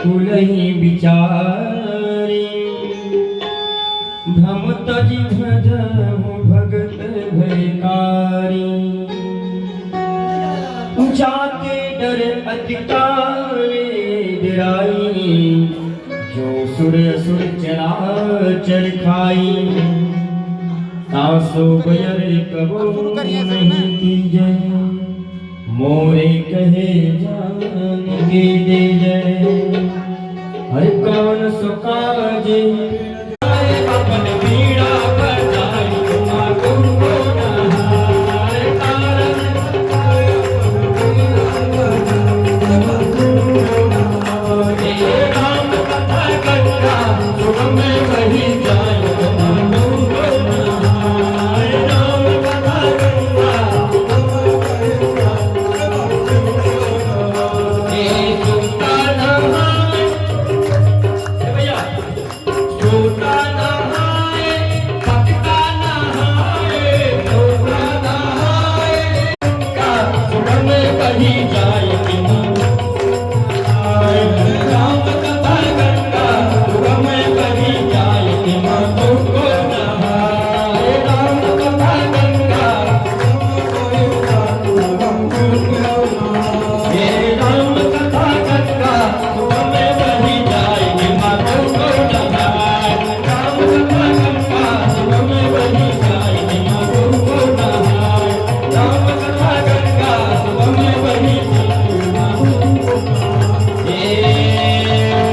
कुलही बिचारी भ्रम तजि भजहु भगत भयकारी जाके डर अधिकारे डराई जो सुर असुर चराचर खाई तासो बयर कबो नहीं कीजे मोरे कहे जान के दे जय हर कौन सो काज